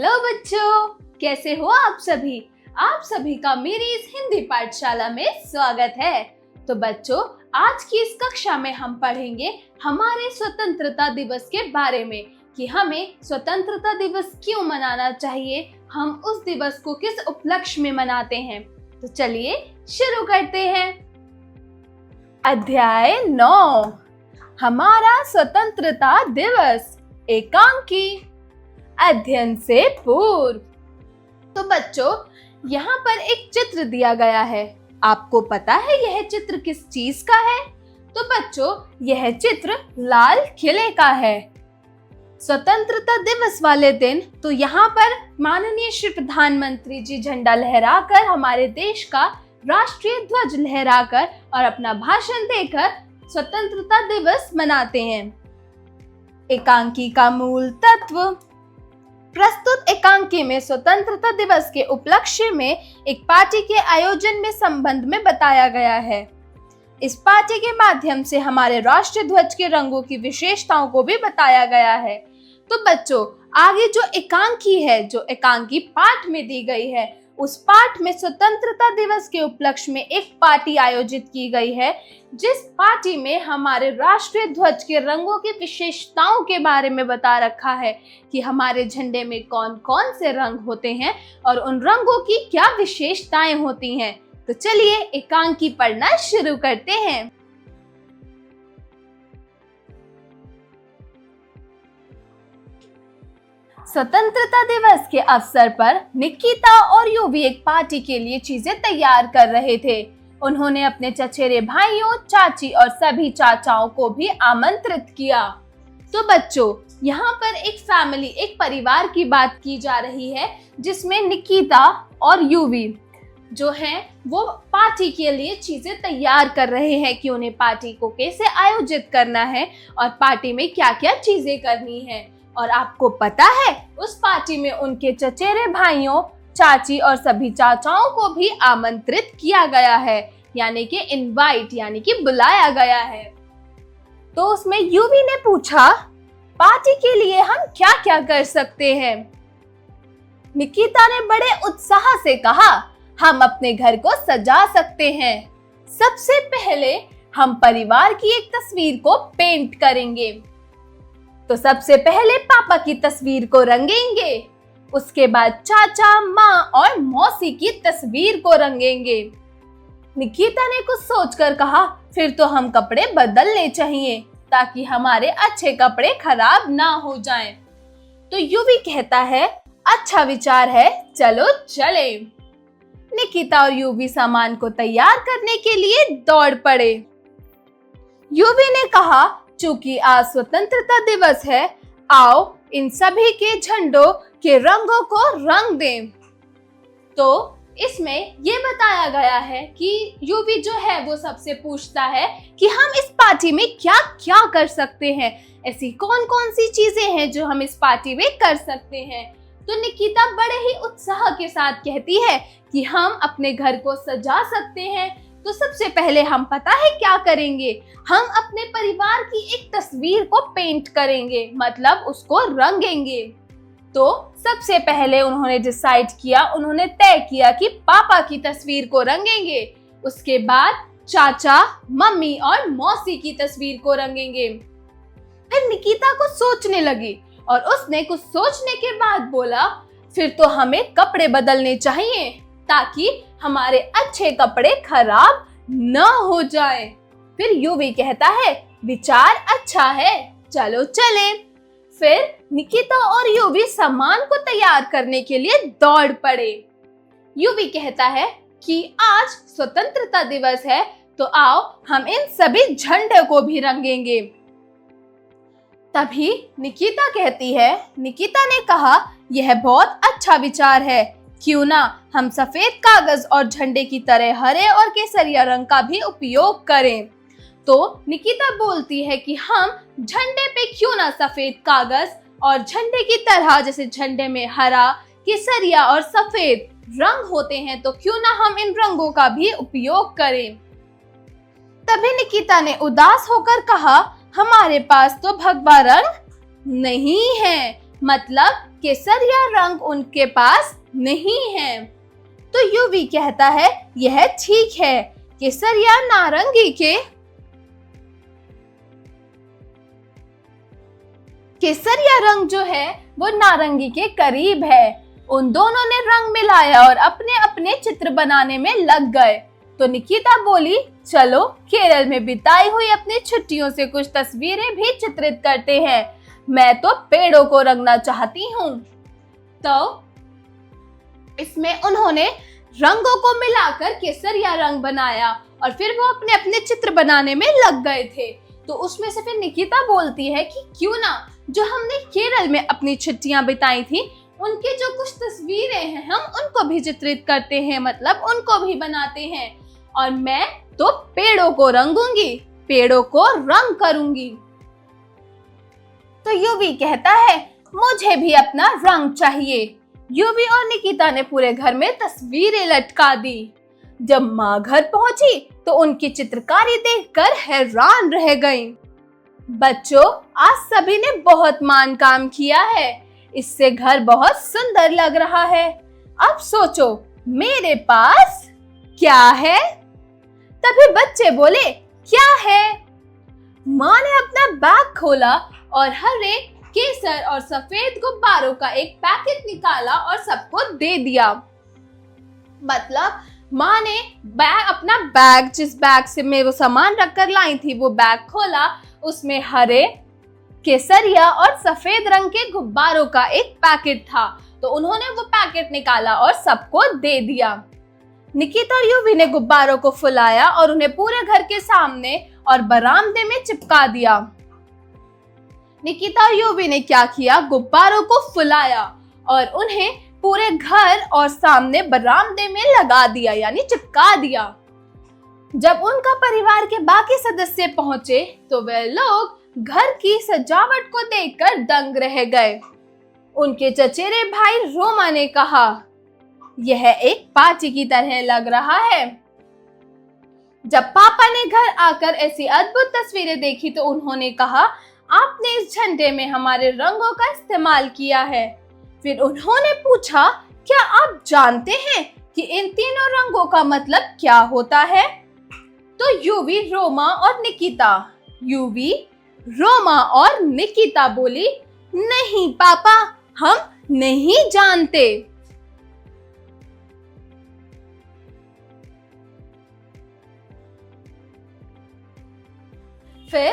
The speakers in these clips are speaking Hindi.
हेलो बच्चों, कैसे हो आप सभी। आप सभी का मेरी इस हिंदी पाठशाला में स्वागत है। तो बच्चों, आज की इस कक्षा में हम पढ़ेंगे हमारे स्वतंत्रता दिवस के बारे में कि हमें स्वतंत्रता दिवस क्यों मनाना चाहिए, हम उस दिवस को किस उपलक्ष्य में मनाते हैं। तो चलिए शुरू करते हैं। अध्याय 9, हमारा स्वतंत्रता दिवस, एकांकी, अध्ययन से पूर्व। तो बच्चों, यहाँ पर एक चित्र दिया गया है। आपको पता है यह चित्र किस चीज का है? तो बच्चों, यह चित्र लाल किले का है। स्वतंत्रता दिवस वाले दिन तो यहाँ पर माननीय श्री प्रधानमंत्री जी झंडा लहराकर, हमारे देश का राष्ट्रीय ध्वज लहराकर और अपना भाषण देकर स्वतंत्रता दिवस मनाते हैं। एकांकी का मूल तत्व। प्रस्तुत एकांकी में स्वतंत्रता दिवस के उपलक्ष्य में एक पार्टी के आयोजन में संबंध में बताया गया है। इस पार्टी के माध्यम से हमारे राष्ट्रीय ध्वज के रंगों की विशेषताओं को भी बताया गया है। तो बच्चों, आगे जो एकांकी है, जो एकांकी पाठ में दी गई है, उस पाठ में स्वतंत्रता दिवस के उपलक्ष्य में एक पार्टी आयोजित की गई है, जिस पार्टी में हमारे राष्ट्रीय ध्वज के रंगों की विशेषताओं के बारे में बता रखा है कि हमारे झंडे में कौन कौन से रंग होते हैं और उन रंगों की क्या विशेषताएं होती हैं। तो चलिए एकांकी पढ़ना शुरू करते हैं। स्वतंत्रता दिवस के अवसर पर निकिता और युवी एक पार्टी के लिए चीजें तैयार कर रहे थे। उन्होंने अपने चचेरे भाइयों, चाची और सभी चाचाओं को भी आमंत्रित किया। तो बच्चों, यहाँ पर एक फैमिली, एक परिवार की बात की जा रही है, जिसमें निकिता और युवी जो हैं वो पार्टी के लिए चीजें तैयार कर रहे हैं कि उन्हें पार्टी को कैसे आयोजित करना है और पार्टी में क्या क्या चीजें करनी है। और आपको पता है, उस पार्टी में उनके चचेरे भाइयों, चाची और सभी चाचाओं को भी आमंत्रित किया गया है, यानी कि इनवाइट, यानी कि बुलाया गया है। तो उसमें युवी ने पूछा, पार्टी के लिए हम क्या क्या कर सकते हैं? निकिता ने बड़े उत्साह से कहा, हम अपने घर को सजा सकते हैं। सबसे पहले हम परिवार की एक तस्वीर को पेंट करेंगे। तो सबसे पहले पापा की तस्वीर को रंगेंगे, उसके बाद चाचा, माँ और मौसी की तस्वीर को रंगेंगे। निकिता ने कुछ सोचकर कहा, फिर तो हम कपड़े बदलने चाहिए ताकि हमारे अच्छे कपड़े खराब ना हो जाएं। तो युवी कहता है, अच्छा विचार है, चलो चले। निकिता और युवी सामान को तैयार करने के लिए दौड़ पड़े। युवी ने कहा, चूंकि आज स्वतंत्रता दिवस है, आओ इन सभी के झंडों के रंगों को रंग दें। तो इसमें ये बताया गया है कि युवी जो है वो सबसे पूछता है कि हम इस पार्टी में क्या क्या कर सकते हैं, ऐसी कौन कौन सी चीजें हैं जो हम इस पार्टी में कर सकते हैं। तो निकिता बड़े ही उत्साह के साथ कहती है कि हम अपने घर को सजा सकते हैं। तो सबसे पहले हम पता है क्या करेंगे, हम अपने परिवार की एक तस्वीर को पेंट करेंगे, मतलब उसको रंगेंगे। तो सबसे पहले उन्होंने डिसाइड किया, उन्होंने तय किया कि पापा की तस्वीर को रंगेंगे, उसके बाद चाचा, मम्मी और मौसी की तस्वीर को रंगेंगे। फिर निकिता कुछ सोचने लगी और उसने कुछ सोचने के बाद बोला, फिर तो हमें कपड़े बदलने चाहिए ताकि हमारे अच्छे कपड़े खराब न हो जाए। फिर युवी कहता है, विचार अच्छा है, चलो चलें। फिर निकिता और युवी सामान को तैयार करने के लिए दौड़ पड़े। युवी कहता है कि आज स्वतंत्रता दिवस है, तो आओ हम इन सभी झंडे को भी रंगेंगे। तभी निकिता कहती है, निकिता ने कहा, यह बहुत अच्छा विचार है, क्यों ना हम सफेद कागज और झंडे की तरह हरे और केसरिया रंग का भी उपयोग करें। तो निकिता बोलती है कि हम झंडे पे क्यों ना सफेद कागज और झंडे की तरह, जैसे झंडे में हरा, केसरिया और सफेद रंग होते हैं, तो क्यों ना हम इन रंगों का भी उपयोग करें। तभी निकिता ने उदास होकर कहा, हमारे पास तो भगवा रंग नहीं है, मतलब केसरिया रंग उनके पास नहीं है। तो यूवी कहता है यह ठीक है, केसरिया रंग जो है वो नारंगी के करीब है। उन दोनों ने रंग मिलाया और अपने अपने चित्र बनाने में लग गए। तो निकिता बोली, चलो केरल में बिताई हुई अपनी छुट्टियों से कुछ तस्वीरें भी चित्रित करते हैं। मैं तो पेड़ों को रंगना चाहती हूँ। तो इसमें उन्होंने रंगों को मिलाकर केसरिया रंग बनाया और फिर वो अपने अपने चित्र बनाने में लग गए थे। तो उसमें से फिर निकिता बोलती है कि क्यों ना जो हमने केरल में अपनी छुट्टियां बिताई थी उनके जो कुछ तस्वीरें हैं हम उनको भी चित्रित करते हैं, मतलब उनको भी बनाते हैं। और मैं तो पेड़ों को रंगूंगी, पेड़ों को रंग करूंगी। तो यूवी कहता है मुझे भी अपना रंग चाहिए। यूवी और निकिता ने पूरे घर में तस्वीरें लटका दी। जब माँ घर पहुंची तो उनकी चित्रकारी देखकर हैरान रह गईं। बच्चों, आज सभी ने बहुत मान काम किया है, इससे घर बहुत सुंदर लग रहा है। अब सोचो मेरे पास क्या है? तभी बच्चे बोले, क्या है? माँ ने अपना बैग खोला और हरे, केसर और सफेद गुब्बारों का एक पैकेट निकाला और सबको दे दिया। मतलब माँ ने अपना बैग, जिस बैग से मैं वो सामान रखकर लाई थी, वो बैग खोला, उसमें हरे, केसरिया और सफेद रंग के गुब्बारों का एक पैकेट था। तो उन्होंने वो पैकेट निकाला और सबको दे दिया। निकिता और यूवी ने गुब्बारों को फुलाया और उन्हें पूरे घर के सामने और बरामदे में चिपका दिया। निकिता और यूवी ने क्या किया, गुब्बारों को फुलाया और उन्हें पूरे घर और सामने बरामदे में लगा दिया, यानी चिपका दिया। जब उनका परिवार के बाकी सदस्य पहुंचे तो वे लोग घर की सजावट को देखकर दंग रह गए। उनके चचेरे भाई रोमा ने कहा, यह एक पार्टी की तरह लग रहा है। जब पापा ने घर आकर ऐसी अद्भुत तस्वीरें देखी तो उन्होंने कहा, आपने इस झंडे में हमारे रंगों का इस्तेमाल किया है। फिर उन्होंने पूछा, क्या आप जानते हैं कि इन तीनों रंगों का मतलब क्या होता है? तो यूवी, रोमा और निकिता बोली, नहीं पापा, हम नहीं जानते। फिर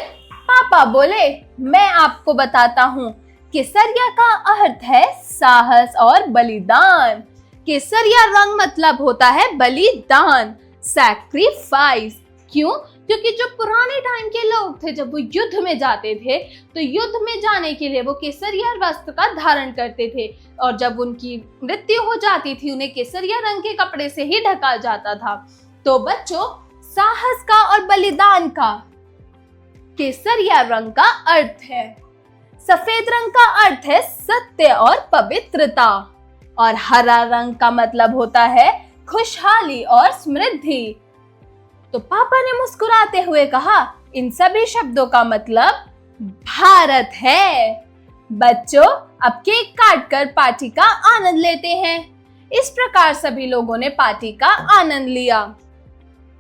पापा बोले, मैं आपको बताता हूँ। केसरिया का अर्थ है साहस और बलिदान। केसरिया रंग मतलब होता है बलिदान, सैक्रिफाइस। क्यों? क्योंकि जो पुराने टाइम के लोग थे, जब वो युद्ध में जाते थे तो युद्ध में जाने के लिए वो केसरिया वस्त्र का धारण करते थे और जब उनकी मृत्यु हो जाती थी उन्हें केसरिया रंग के कपड़े से ही ढका जाता था। तो बच्चों, साहस का और बलिदान का केसरिया रंग का अर्थ है। सफेद रंग का अर्थ है सत्य और पवित्रता और हरा रंग का मतलब होता है खुशहाली और समृद्धि। तो पापा ने मुस्कुराते हुए कहा, इन सभी शब्दों का मतलब भारत है। बच्चों, अब केक काटकर पार्टी का आनंद लेते हैं। इस प्रकार सभी लोगों ने पार्टी का आनंद लिया।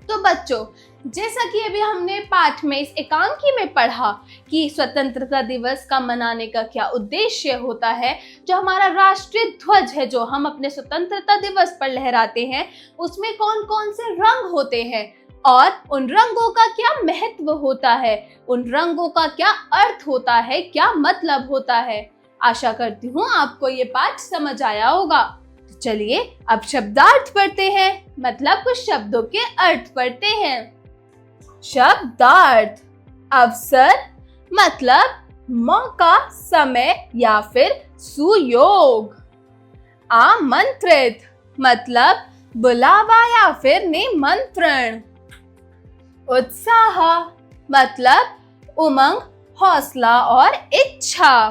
तो बच्चों, जैसा कि अभी हमने पाठ में इस एकांकी में पढ़ा कि स्वतंत्रता दिवस का मनाने का क्या उद्देश्य होता है, जो हमारा राष्ट्रीय ध्वज है जो हम अपने स्वतंत्रता दिवस पर लहराते हैं, उसमें कौन कौन से रंग होते हैं और उन रंगों का क्या महत्व होता है, उन रंगों का क्या अर्थ होता है, क्या मतलब होता है। आशा करती हूँ आपको ये पाठ समझ आया होगा। तो चलिए अब शब्दार्थ पढ़ते हैं, मतलब कुछ शब्दों के अर्थ पढ़ते हैं। शब्दार्थ। अवसर मतलब मौका, समय या फिर सुयोग। आमंत्रित मतलब बुलावा या फिर निमंत्रण। उत्साह मतलब उमंग, हौसला और इच्छा।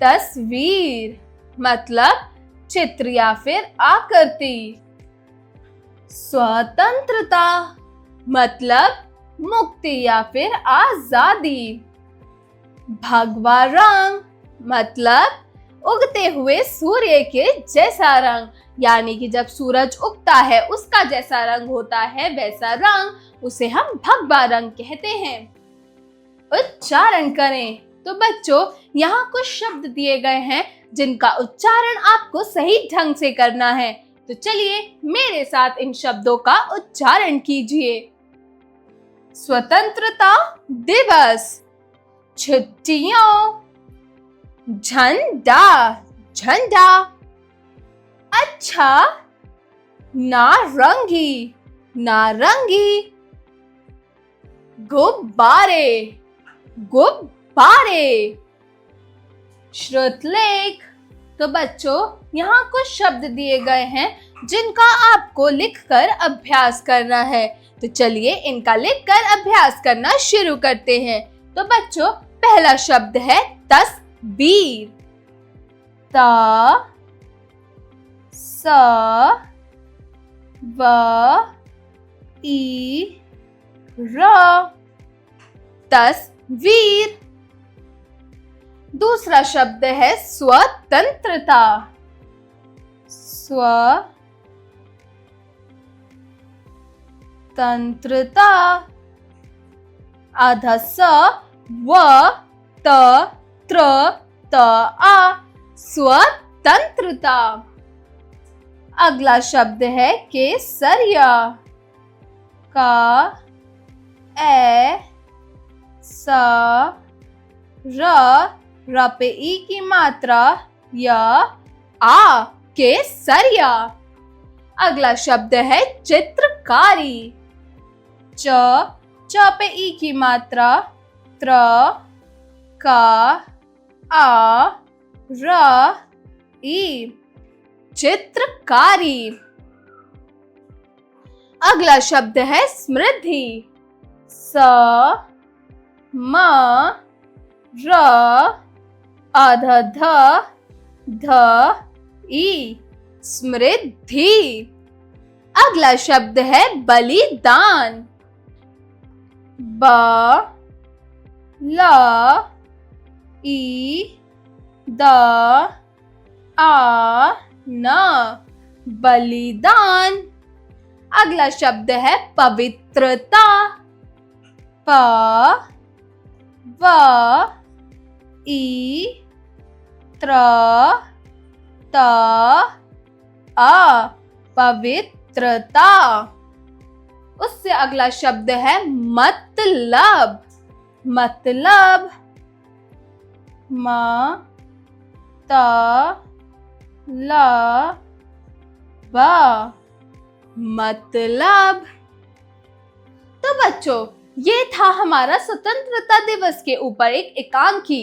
तस्वीर मतलब चित्र या फिर आकृति। स्वतंत्रता मतलब मुक्ति या फिर आजादी। भगवा रंग मतलब उगते हुए सूर्य के जैसा रंग, यानी कि जब सूरज उगता है उसका जैसा रंग होता है वैसा रंग, उसे हम भगवा रंग कहते हैं। उच्चारण करें। तो बच्चों, यहाँ कुछ शब्द दिए गए हैं जिनका उच्चारण आपको सही ढंग से करना है। तो चलिए मेरे साथ इन शब्दों का उच्चारण कीजिए। स्वतंत्रता दिवस, छुट्टियों, झंडा, झंडा, अच्छा, नारंगी, नारंगी, गुब्बारे, गुब्बारे, श्रुतलेख। तो बच्चों, यहाँ कुछ शब्द दिए गए हैं जिनका आपको लिखकर अभ्यास करना है। तो चलिए इनका लिखकर अभ्यास करना शुरू करते हैं। तो बच्चों, पहला शब्द है तस्वीर। त स व ई र, तस्वीर। दूसरा शब्द है स्वतंत्रता। स्वतंत्रता, आधा स व त त्र त आ, स्वतंत्रता। अगला शब्द है केसरिया। का ए स र पे ई की मात्रा, य आ, केसरिया। अगला शब्द है चित्रकारी। च पे ई की मात्रा, त्र का आ र ई, चित्रकारी। अगला शब्द है समृद्धि। स म र, आधा ध ध ई, समृद्धि। अगला शब्द है बलिदान। ब ल ई द आ न, बलिदान। अगला शब्द है पवित्रता। प व ई त्र त आ, पवित्रता। उससे अगला शब्द है मतलब। मतलब, म त ल ब, मतलब। तो बच्चों, ये था हमारा स्वतंत्रता दिवस के ऊपर एक एकांकी,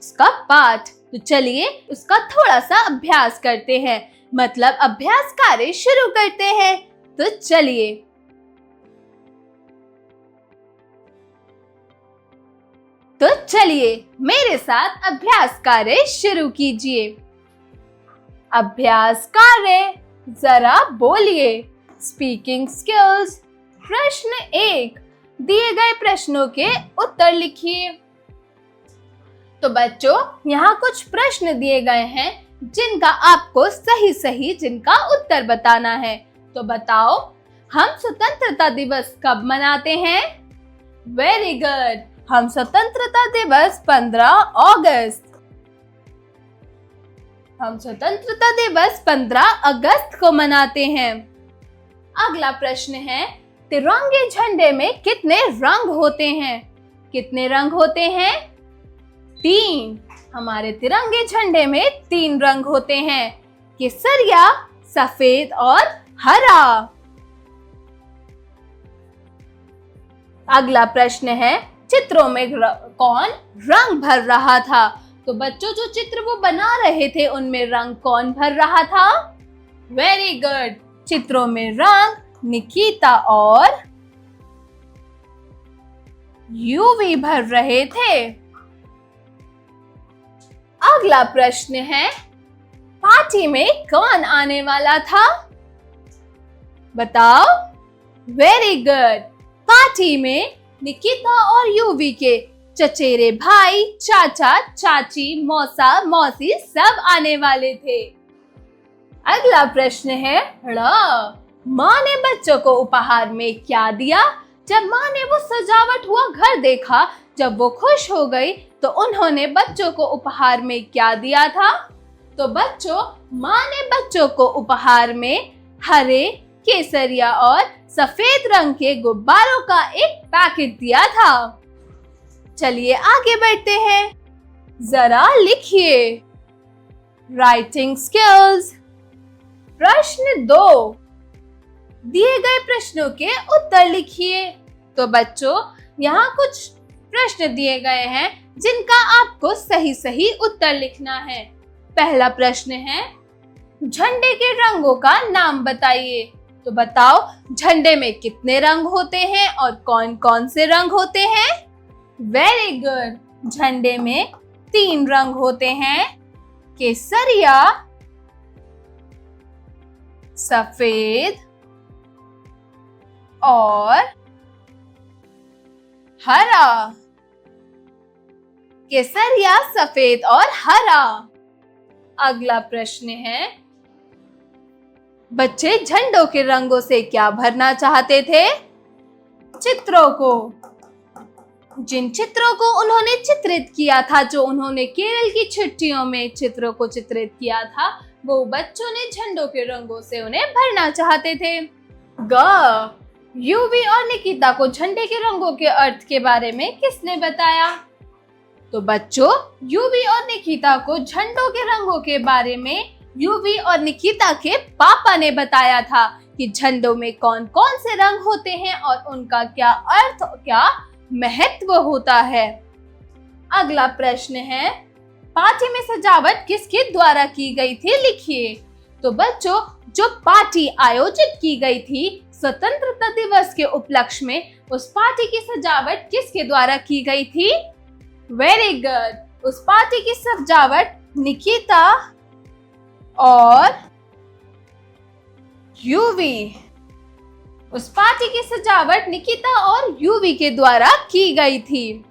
उसका पाठ। तो चलिए उसका थोड़ा सा अभ्यास करते हैं, मतलब अभ्यास कार्य शुरू करते हैं। तो चलिए मेरे साथ अभ्यास कार्य शुरू कीजिए। अभ्यास कार्य, जरा बोलिए। Speaking skills. प्रश्न 1, दिए गए प्रश्नों के उत्तर लिखिए। तो बच्चों, यहाँ कुछ प्रश्न दिए गए हैं जिनका आपको सही जिनका उत्तर बताना है। तो बताओ, हम स्वतंत्रता दिवस कब मनाते हैं? वेरी गुड, हम स्वतंत्रता दिवस 15 अगस्त। हम स्वतंत्रता दिवस 15 अगस्त को मनाते हैं। अगला प्रश्न है, तिरंगे झंडे में कितने रंग होते हैं? कितने रंग होते हैं? 3। हमारे तिरंगे झंडे में 3 रंग होते हैं, केसरिया, सफेद और हरा। अगला प्रश्न है, चित्रों में कौन रंग भर रहा था? तो बच्चों, जो चित्र वो बना रहे थे उनमें रंग कौन भर रहा था? वेरी गुड, चित्रों में रंग निकिता और यूवी भर रहे थे। अगला प्रश्न है, पार्टी में कौन आने वाला था? बताओ। वेरी गुड, पार्टी में निकिता और यूवी के चचेरे भाई, चाचा, चाची, मौसा, मौसी सब आने वाले थे। अगला प्रश्न है माँ ने बच्चों को उपहार में क्या दिया? जब माँ ने वो सजावट हुआ घर देखा, जब वो खुश हो गई, तो उन्होंने बच्चों को उपहार में क्या दिया था? तो बच्चों, माँ ने बच्चों को उपहार में हरे, केसरिया और सफेद रंग के गुब्बारों का एक पैकेट दिया था। चलिए आगे बढ़ते हैं। जरा लिखिए। Writing skills. प्रश्न 2, दिए गए प्रश्नों के उत्तर लिखिए। तो बच्चों, यहाँ कुछ प्रश्न दिए गए हैं जिनका आपको सही सही उत्तर लिखना है। पहला प्रश्न है, झंडे के रंगों का नाम बताइए। तो बताओ, झंडे में कितने रंग होते हैं और कौन कौन से रंग होते हैं? Very good. झंडे में 3 रंग होते हैं, केसरिया, सफेद और हरा। केसरिया, सफेद और हरा। अगला प्रश्न है, बच्चे झंडों के रंगों से क्या भरना चाहते थे? चित्रों को। जिन चित्रों को उन्होंने चित्रित किया था, जो उन्होंने केरल की छुट्टियों में चित्रों को चित्रित किया था, वो बच्चों ने झंडों के रंगों से उन्हें भरना चाहते थे। यूवी और निकिता को झंडे के रंगों के अर्थ के बारे में किसने बताया? तो बच्चों, यूवी और निकिता को झंडों के रंगों के बारे में यूवी और निकिता के पापा ने बताया था कि झंडों में कौन कौन से रंग होते हैं और उनका क्या अर्थ, क्या महत्व होता है। अगला प्रश्न है, पार्टी में सजावट किसके द्वारा की गई थी? लिखिए। तो बच्चों, जो पार्टी आयोजित की गई थी स्वतंत्रता दिवस के उपलक्ष्य में, उस पार्टी की सजावट किसके द्वारा की गई थी? Very good. उस पार्टी की सजावट निकिता और यूवी, उस पार्टी की सजावट निकिता और यूवी के द्वारा की गई थी।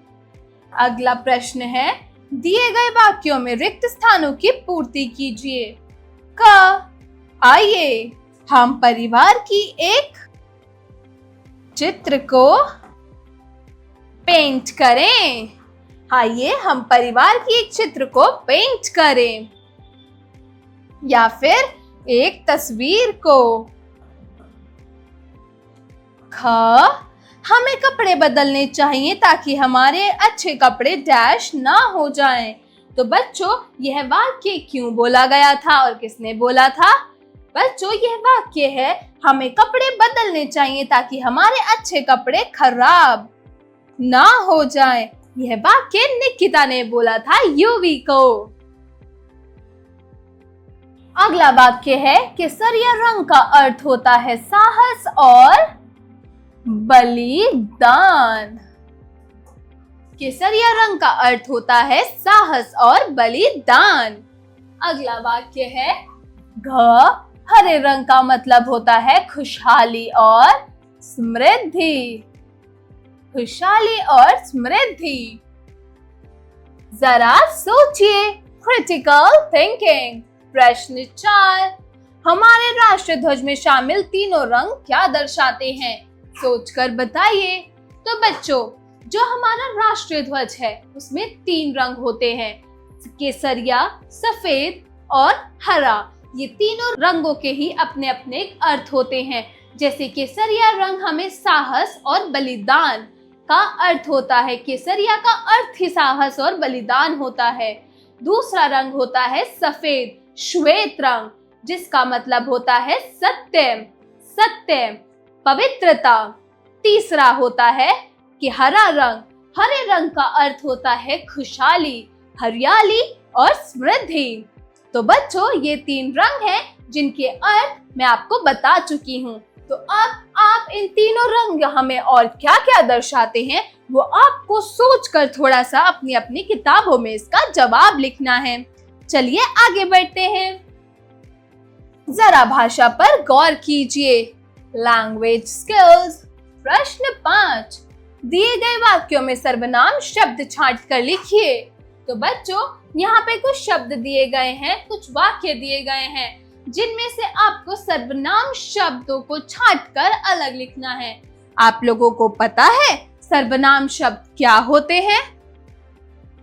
अगला प्रश्न है, दिए गए वाक्यों में रिक्त स्थानों की पूर्ति कीजिए। आइए हम परिवार की एक चित्र को पेंट करें। आइए हम परिवार की एक चित्र को पेंट करें। या फिर एक तस्वीर को। हमें कपड़े बदलने चाहिए ताकि हमारे अच्छे कपड़े डैश ना हो जाएं। तो बच्चों, यह वाक्य क्यों बोला गया था और किसने बोला था? बच्चों, यह वाक्य है, हमें कपड़े बदलने चाहिए ताकि हमारे अच्छे कपड़े खराब ना हो जाएं। यह वाक्य निकिता ने बोला था यूवी को। अगला वाक्य है, केसरिया रंग का अर्थ होता है साहस और बलिदान। केसरिया रंग का अर्थ होता है साहस और बलिदान। अगला वाक्य है, हरे रंग का मतलब होता है खुशहाली और समृद्धि। खुशहाली और समृद्धि। जरा सोचिए। Critical thinking. प्रश्न 4, हमारे राष्ट्रीय ध्वज में शामिल तीनों रंग क्या दर्शाते हैं? सोचकर बताइए। तो बच्चों, जो हमारा राष्ट्रीय ध्वज है उसमें 3 रंग होते हैं, केसरिया, सफेद और हरा। ये तीनों रंगों के ही अपने अपने अर्थ होते हैं। जैसे केसरिया रंग हमें साहस और बलिदान का अर्थ होता है। केसरिया का अर्थ ही साहस और बलिदान होता है। दूसरा रंग होता है सफेद, श्वेत रंग, जिसका मतलब होता है सत्य, पवित्रता। तीसरा होता है कि हरा रंग। हरे रंग का अर्थ होता है खुशहाली, हरियाली और समृद्धि। तो बच्चों, ये 3 रंग हैं जिनके अर्थ मैं आपको बता चुकी हूँ। तो अब आप इन तीनों रंग हमें और क्या क्या दर्शाते हैं वो आपको सोचकर थोड़ा सा अपनी अपनी किताबों में इसका जवाब लिखना है। चलिए आगे बढ़ते हैं। जरा भाषा पर गौर कीजिए। Language skills. प्रश्न 5, दिए गए वाक्यों में सर्वनाम शब्द छांट कर लिखिए। तो बच्चों, यहाँ पे कुछ शब्द दिए गए हैं, कुछ वाक्य दिए गए हैं, जिनमें से आपको सर्वनाम शब्दों को छांट कर अलग लिखना है। आप लोगों को पता है सर्वनाम शब्द क्या होते हैं?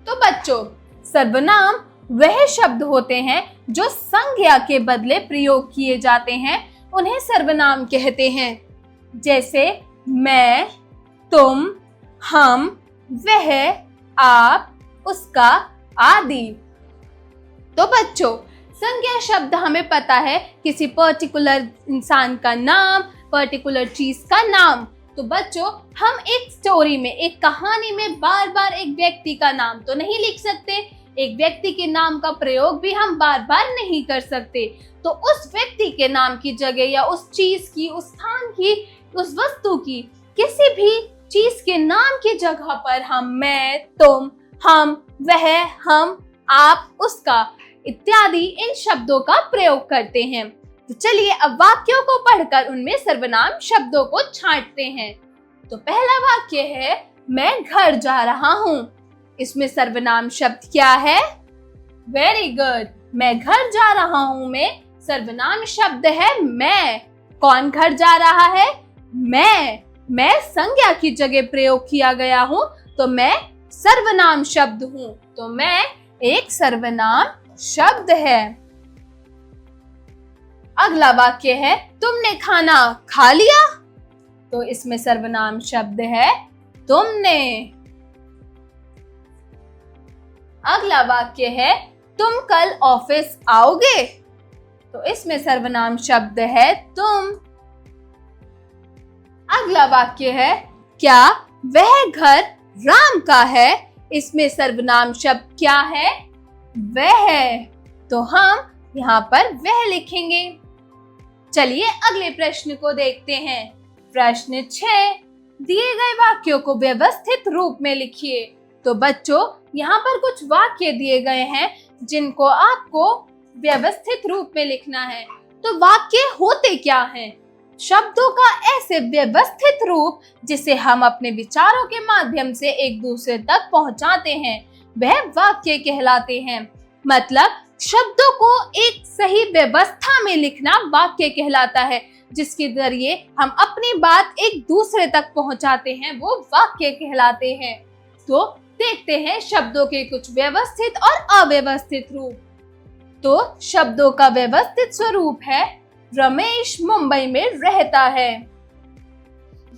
तो बच्चों, सर्वनाम वह शब्द होते हैं जो संज्ञा के बदले प्रयोग किए जाते हैं, उन्हें सर्वनाम कहते हैं। जैसे मैं, तुम, हम, वह, आप, उसका आदि। तो बच्चों, संज्ञा शब्द हमें पता है किसी पर्टिकुलर इंसान का नाम, पर्टिकुलर चीज का नाम। तो बच्चों, हम एक स्टोरी में, एक कहानी में बार बार एक व्यक्ति का नाम तो नहीं लिख सकते, एक व्यक्ति के नाम का प्रयोग भी हम बार बार नहीं कर सकते। तो उस व्यक्ति के नाम की जगह या उस चीज की, उस स्थान की, उस वस्तु की, किसी भी चीज के नाम की जगह पर हम मैं, तुम, हम, वह, हम, आप, उसका इत्यादि इन शब्दों का प्रयोग करते हैं। तो चलिए अब वाक्यों को पढ़कर उनमें सर्वनाम शब्दों को छांटते हैं। तो पहला वाक्य है, मैं घर जा रहा हूँ। इसमें सर्वनाम शब्द क्या है? वेरी गुड, मैं घर जा रहा हूँ में सर्वनाम शब्द है मैं। कौन घर जा रहा है? मैं संज्ञा की जगह प्रयोग किया गया हूँ, तो मैं सर्वनाम शब्द हूँ। तो मैं एक सर्वनाम शब्द है। अगला वाक्य है, तुमने खाना खा लिया। तो इसमें सर्वनाम शब्द है तुमने। अगला वाक्य है, तुम कल ऑफिस आओगे। तो इसमें सर्वनाम शब्द है तुम। अगला वाक्य है, क्या वह घर राम का है। इसमें सर्वनाम शब्द क्या है? वह। तो हम यहाँ पर वह लिखेंगे। चलिए अगले प्रश्न को देखते हैं। प्रश्न 6, दिए गए वाक्यों को व्यवस्थित रूप में लिखिए। तो बच्चों, यहाँ पर कुछ वाक्य दिए गए हैं जिनको आपको व्यवस्थित रूप में लिखना है। तो वाक्य होते क्या हैं? शब्दों का ऐसे व्यवस्थित रूप जिसे हम अपने विचारों के माध्यम से एक दूसरे तक पहुंचाते हैं, वह वाक्य कहलाते हैं। मतलब शब्दों को एक सही व्यवस्था में लिखना वाक्य कहलाता है, जिसके जरिए हम अपनी बात एक दूसरे तक पहुंचाते हैं, वो वाक्य कहलाते हैं। तो देखते हैं शब्दों के कुछ व्यवस्थित और अव्यवस्थित रूप। तो शब्दों का व्यवस्थित स्वरूप है, रमेश मुंबई में रहता है।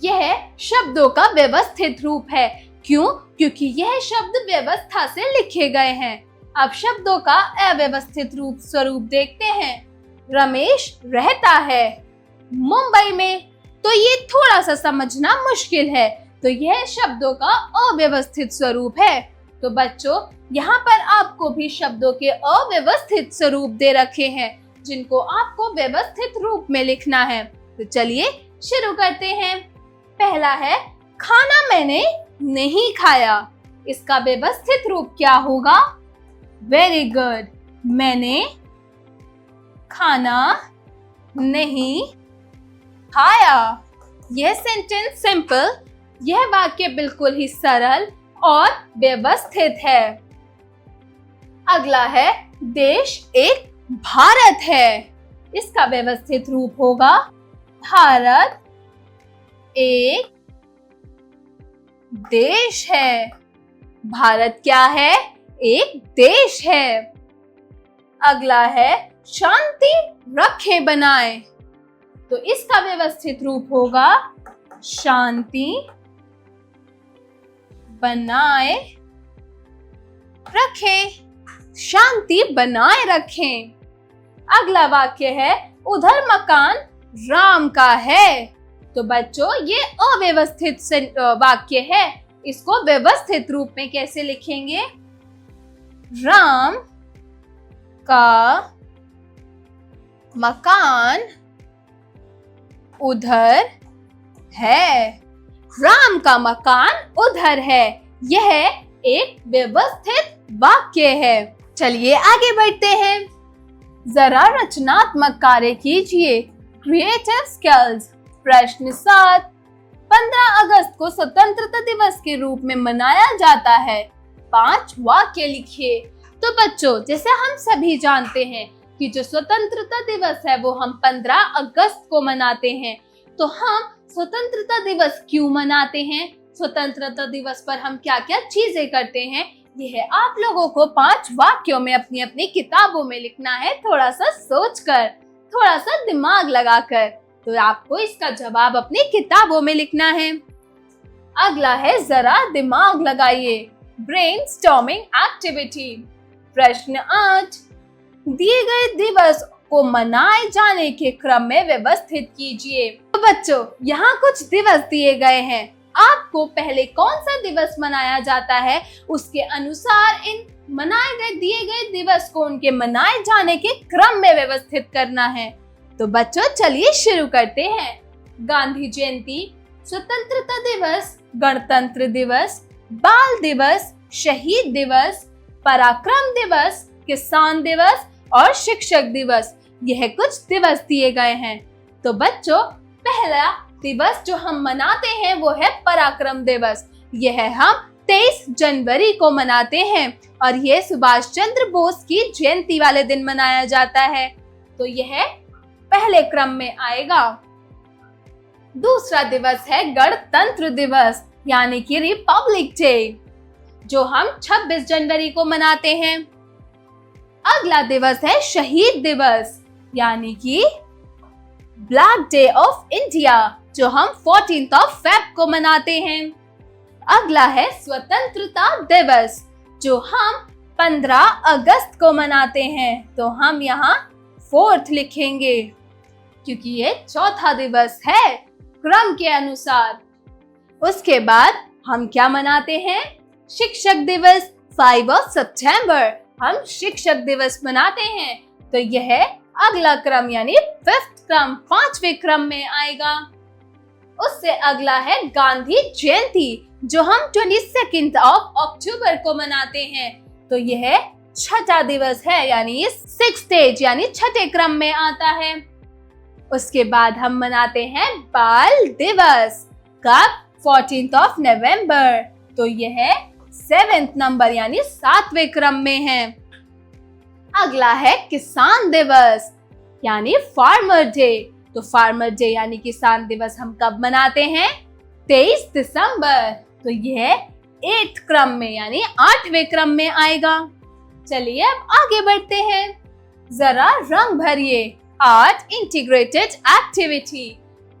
यह शब्दों का व्यवस्थित रूप है। क्यों? क्योंकि यह शब्द व्यवस्था से लिखे गए हैं। अब शब्दों का अव्यवस्थित रूप स्वरूप देखते हैं। रमेश रहता है मुंबई में, तो ये थोड़ा सा समझना मुश्किल है। तो यह शब्दों का अव्यवस्थित स्वरूप है। तो बच्चों, यहाँ पर आपको भी शब्दों के अव्यवस्थित स्वरूप दे रखे हैं, जिनको आपको व्यवस्थित रूप में लिखना है। तो चलिए शुरू करते हैं। पहला है, खाना मैंने नहीं खाया। इसका व्यवस्थित रूप क्या होगा? वेरी गुड, मैंने खाना नहीं खाया। यह सेंटेंस सिंपल, यह वाक्य बिल्कुल ही सरल और व्यवस्थित है। अगला है, देश एक भारत है। इसका व्यवस्थित रूप होगा, भारत एक देश है। भारत क्या है? एक देश है। अगला है, शांति रखे बनाए। तो इसका व्यवस्थित रूप होगा, शांति बनाए रखे, शांति बनाए रखें। अगला वाक्य है, उधर मकान राम का है। तो बच्चों, ये अव्यवस्थित वाक्य है। इसको व्यवस्थित रूप में कैसे लिखेंगे? राम का मकान उधर है। राम का मकान उधर है। यह एक व्यवस्थित वाक्य है। चलिए आगे बढ़ते हैं। जरा रचनात्मक कार्य कीजिए, क्रिएटिव स्किल्स। प्रश्न 7, 15 अगस्त को स्वतंत्रता दिवस के रूप में मनाया जाता है? 5 वाक्य लिखिए। तो बच्चों, जैसे हम सभी जानते हैं कि जो स्वतंत्रता दिवस है वो हम 15 अगस्त को मनाते हैं। तो हम स्वतंत्रता दिवस क्यों मनाते हैं? स्वतंत्रता दिवस पर हम क्या क्या चीजें करते हैं, यह आप लोगों को 5 वाक्यों में अपनी अपनी किताबों में लिखना है, थोड़ा सा सोचकर, थोड़ा सा दिमाग लगाकर। तो आपको इसका जवाब अपनी किताबों में लिखना है। अगला है जरा दिमाग लगाइए, ब्रेनस्टॉर्मिंग एक्टिविटी। प्रश्न 8, दिए गए दिवस को मनाए जाने के क्रम में व्यवस्थित कीजिए। तो बच्चों, यहाँ कुछ दिवस दिए गए हैं। आपको पहले कौन सा दिवस मनाया जाता है उसके अनुसार इन मनाए गए दिए गए दिवस को उनके मनाए जाने के क्रम में व्यवस्थित करना है। तो बच्चों, चलिए शुरू करते हैं। गांधी जयंती, स्वतंत्रता दिवस, गणतंत्र दिवस, बाल दिवस, शहीद दिवस, पराक्रम दिवस, किसान दिवस और शिक्षक दिवस, यह कुछ दिवस दिए गए हैं। तो बच्चों, पहला दिवस जो हम मनाते हैं वो है पराक्रम दिवस। यह हम 23 जनवरी को मनाते हैं और यह सुभाष चंद्र बोस की जयंती वाले दिन मनाया जाता है। तो यह पहले क्रम में आएगा। दूसरा दिवस है गणतंत्र दिवस यानी कि रिपब्लिक डे, जो हम 26 जनवरी को मनाते हैं। अगला दिवस है शहीद दिवस यानी कि ब्लैक डे ऑफ इंडिया, जो हम 14 फेब को मनाते हैं। अगला है स्वतंत्रता दिवस, जो हम 15 अगस्त को मनाते हैं। तो हम यहाँ 4th लिखेंगे क्योंकि ये चौथा दिवस है क्रम के अनुसार। उसके बाद हम क्या मनाते हैं? शिक्षक दिवस, 5 सितंबर हम शिक्षक दिवस मनाते हैं। तो यह अगला क्रम यानी 5th क्रम, 5वें क्रम में आएगा। उससे अगला है गांधी जयंती, जो हम 22 अक्टूबर को मनाते हैं। तो यह छठा दिवस है यानी 6th स्टेज यानी छठे क्रम में आता है। उसके बाद हम मनाते हैं बाल दिवस, कब? 14 नवंबर। तो यह 7th नंबर यानी 7वें क्रम में है। अगला है किसान दिवस यानी फार्मर डे। तो फार्मर डे यानी किसान दिवस हम कब मनाते हैं? 23 दिसंबर। तो यह 8th क्रम में यानी 8वें क्रम में आएगा। चलिए अब आगे बढ़ते हैं। जरा रंग भरिए, आर्ट इंटीग्रेटेड एक्टिविटी।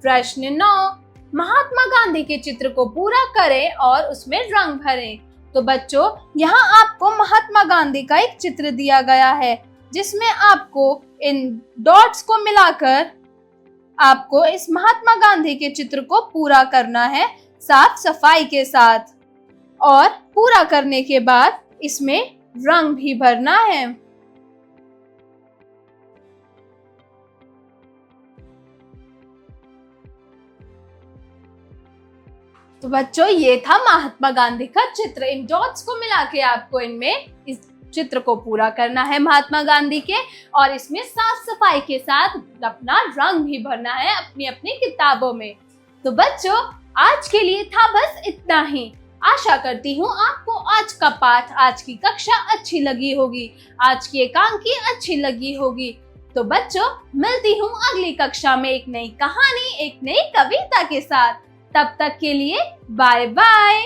प्रश्न 9, महात्मा गांधी के चित्र को पूरा करें और उसमें रंग भरें। तो बच्चों, यहाँ आपको महात्मा गांधी का एक चित्र दिया गया है जिसमें आपको इन डॉट्स को मिलाकर आपको इस महात्मा गांधी के चित्र को पूरा करना है साफ सफाई के साथ, और पूरा करने के बाद इसमें रंग भी भरना है। तो बच्चों, ये था महात्मा गांधी का चित्र। इन डॉट्स को मिला के आपको इनमें इस चित्र को पूरा करना है महात्मा गांधी के, और इसमें साफ सफाई के साथ अपना रंग भी भरना है अपनी अपनी किताबों में। तो बच्चों, आज के लिए था बस इतना ही। आशा करती हूँ आपको आज का पाठ, आज की कक्षा अच्छी लगी होगी, आज की एकांकी अच्छी लगी होगी। तो बच्चों, मिलती हूँ अगली कक्षा में एक नई कहानी, एक नई कविता के साथ। तब तक के लिए बाय बाय।